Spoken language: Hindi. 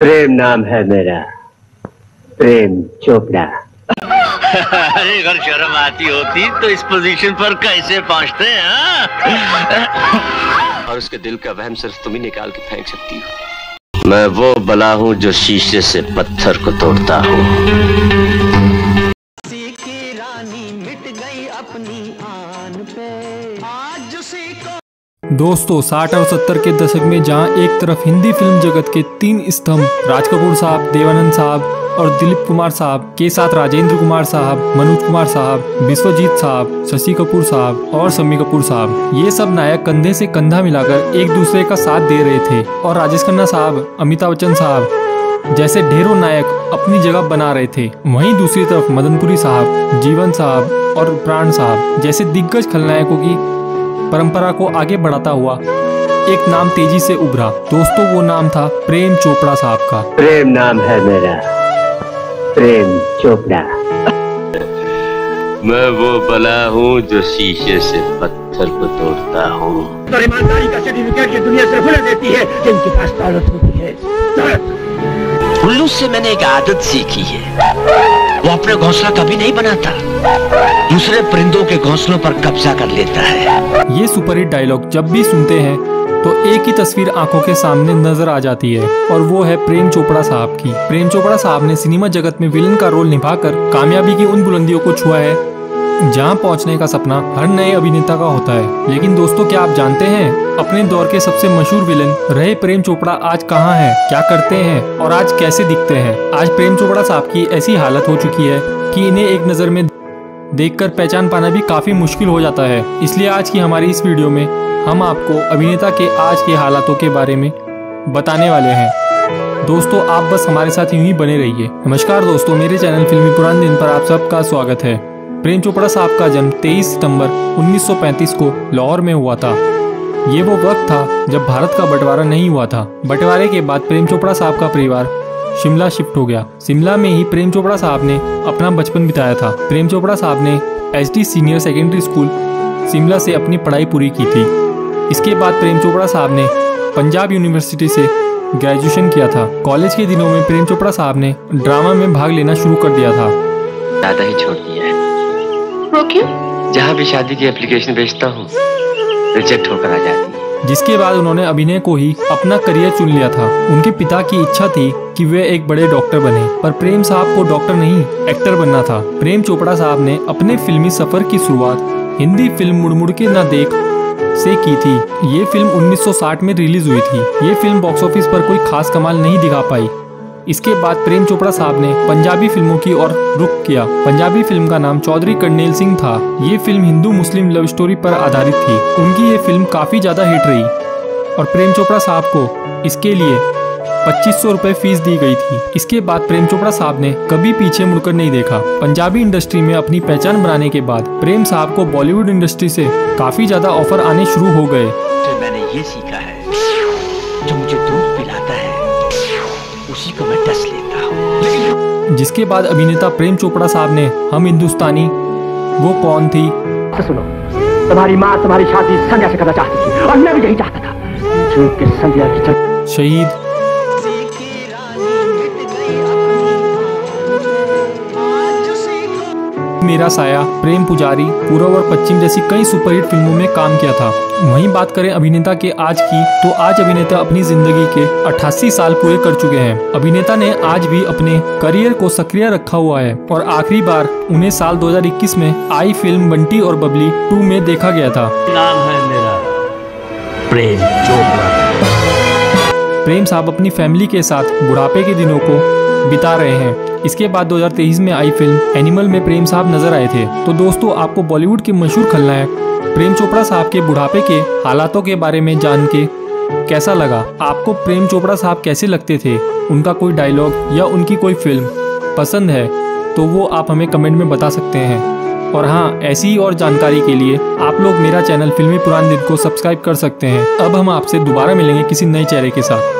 प्रेम नाम है मेरा, प्रेम चोपड़ा। अरे अगर शर्म आती होती तो इस पोजीशन पर कैसे पहुंचते हैं? और उसके दिल का वहम सिर्फ तुम ही निकाल के फेंक सकती हो। मैं वो बला हूँ जो शीशे से पत्थर को तोड़ता हूँ। दोस्तों 60 और 70 के दशक में जहां एक तरफ हिंदी फिल्म जगत के 3 स्तंभ राज कपूर साहब, देवानंद साहब और दिलीप कुमार साहब के साथ राजेंद्र कुमार साहब, मनोज कुमार साहब, विश्वजीत साहब, शशि कपूर साहब और शम्मी कपूर साहब, ये सब नायक कंधे से कंधा मिलाकर एक दूसरे का साथ दे रहे थे और राजेश खन्ना साहब, अमिताभ बच्चन साहब जैसे ढेरों नायक अपनी जगह बना रहे थे। वहीं दूसरी तरफ मदनपुरी साहब, जीवन साहब और प्राण साहब जैसे दिग्गज खलनायकों की परंपरा को आगे बढ़ाता हुआ एक नाम तेजी से उभरा। दोस्तों वो नाम था प्रेम चोपड़ा साहब का। प्रेम नाम है मेरा, प्रेम चोपड़ा। मैं वो बला हूँ जो शीशे से पत्थर को तोड़ता हूँ। तो ईमानदारी का सर्टिफिकेट ये दुनिया से भूल देती है जिनके पास दौलत होती है। उल्लू से मैंने एक आदत सीखी है, वो अपने घोंसला कभी नहीं बनाता, दूसरे परिंदों के घोंसलों पर कब्जा कर लेता है। ये सुपरहिट डायलॉग जब भी सुनते हैं तो एक ही तस्वीर आंखों के सामने नजर आ जाती है और वो है प्रेम चोपड़ा साहब की। प्रेम चोपड़ा साहब ने सिनेमा जगत में विलन का रोल निभाकर कामयाबी की उन बुलंदियों को छुआ है जहां पहुंचने का सपना हर नए अभिनेता का होता है। लेकिन दोस्तों क्या आप जानते हैं अपने दौर के सबसे मशहूर विलन रहे प्रेम चोपड़ा आज कहां हैं, क्या करते हैं और आज कैसे दिखते हैं? आज प्रेम चोपड़ा साहब की ऐसी हालत हो चुकी है कि इन्हें एक नजर में देखकर पहचान पाना भी काफी मुश्किल हो जाता है। इसलिए आज की हमारी इस वीडियो में हम आपको अभिनेता के आज के हालातों के बारे में बताने वाले हैं। दोस्तों आप बस हमारे साथ यूं ही बने रहिए। नमस्कार दोस्तों, मेरे चैनल फिल्मी पुराने दिन पर आप सबका स्वागत है। प्रेम चोपड़ा साहब का जन्म 23 सितंबर 1935 को लाहौर में हुआ था। ये वो वक्त था जब भारत का बंटवारा नहीं हुआ था। बंटवारे के बाद प्रेम चोपड़ा साहब का परिवार शिमला शिफ्ट हो गया। शिमला में ही प्रेम चोपड़ा साहब ने अपना बचपन बिताया था। प्रेम चोपड़ा साहब ने SD senior secondary school Shimla से अपनी पढ़ाई पूरी की थी। इसके बाद प्रेम चोपड़ा साहब ने पंजाब यूनिवर्सिटी से ग्रेजुएशन किया था। कॉलेज के दिनों में प्रेम चोपड़ा साहब ने ड्रामा में भाग लेना शुरू कर दिया था। ज्यादा ही छोड़ दिया है। वो क्यों? जहाँ भी शादी की एप्लीकेशन भेजता हूँ रिजेक्ट होकर आ जाती है। जिसके बाद उन्होंने अभिनय को ही अपना करियर चुन लिया था। उनके पिता की इच्छा थी कि वे एक बड़े डॉक्टर बने, पर प्रेम साहब को डॉक्टर नहीं एक्टर बनना था। प्रेम चोपड़ा साहब ने अपने फिल्मी सफर की शुरुआत हिंदी फिल्म मुड़ मुड़ के ना देख से की थी। ये फिल्म 1960 में रिलीज हुई थी। ये फिल्म बॉक्स ऑफिस पर कोई खास कमाल नहीं दिखा पाई। इसके बाद प्रेम चोपड़ा साहब ने पंजाबी फिल्मों की ओर रुख किया। पंजाबी फिल्म का नाम चौधरी करनेल सिंह था। ये फिल्म हिंदू मुस्लिम लव स्टोरी पर आधारित थी। उनकी ये फिल्म काफी ज्यादा हिट रही और प्रेम चोपड़ा साहब को इसके लिए 2500 रुपए फीस दी गई थी। इसके बाद प्रेम चोपड़ा साहब ने कभी पीछे मुड़कर नहीं देखा। पंजाबी इंडस्ट्री में अपनी पहचान बनाने के बाद प्रेम साहब को बॉलीवुड इंडस्ट्री से काफी ज्यादा ऑफर आने शुरू हो गए। तो मैंने ये सीखा है, जो मुझे दूध पिलाता है उसी को मैं डस लेता हूँ। जिसके बाद अभिनेता प्रेम चोपड़ा साहब ने हम हिंदुस्तानी वो कौन थी, सुनो, तुम्हारी माँ तुम्हारी शादी संध्या से करना चाहती थी और मैं भी यही चाहता था। झूठ के संध्या की शहीद, मेरा साया, प्रेम पुजारी, पूरब और पश्चिम जैसी कई सुपरहिट फिल्मों में काम किया था। वहीं बात करें अभिनेता के आज की, तो आज अभिनेता अपनी जिंदगी के 88 साल पूरे कर चुके हैं। अभिनेता ने आज भी अपने करियर को सक्रिय रखा हुआ है और आखिरी बार उन्हें साल 2021 में आई फिल्म बंटी और बबली 2 में देखा गया था। नाम है मेरा प्रेम चोपड़ा। प्रेम साहब अपनी फैमिली के साथ बुढ़ापे के दिनों को बिता रहे हैं। इसके बाद 2023 में आई फिल्म एनिमल में प्रेम साहब नजर आए थे। तो दोस्तों आपको बॉलीवुड के मशहूर खलनायक प्रेम चोपड़ा साहब के बुढ़ापे के हालातों के बारे में जान के कैसा लगा? आपको प्रेम चोपड़ा साहब कैसे लगते थे? उनका कोई डायलॉग या उनकी कोई फिल्म पसंद है तो वो आप हमें कमेंट में बता सकते हैं। और हाँ, ऐसी ही और जानकारी के लिए आप लोग मेरा चैनल फिल्मी पुराने दिन को सब्सक्राइब कर सकते हैं। अब हम आपसे दोबारा मिलेंगे किसी नए चेहरे के साथ।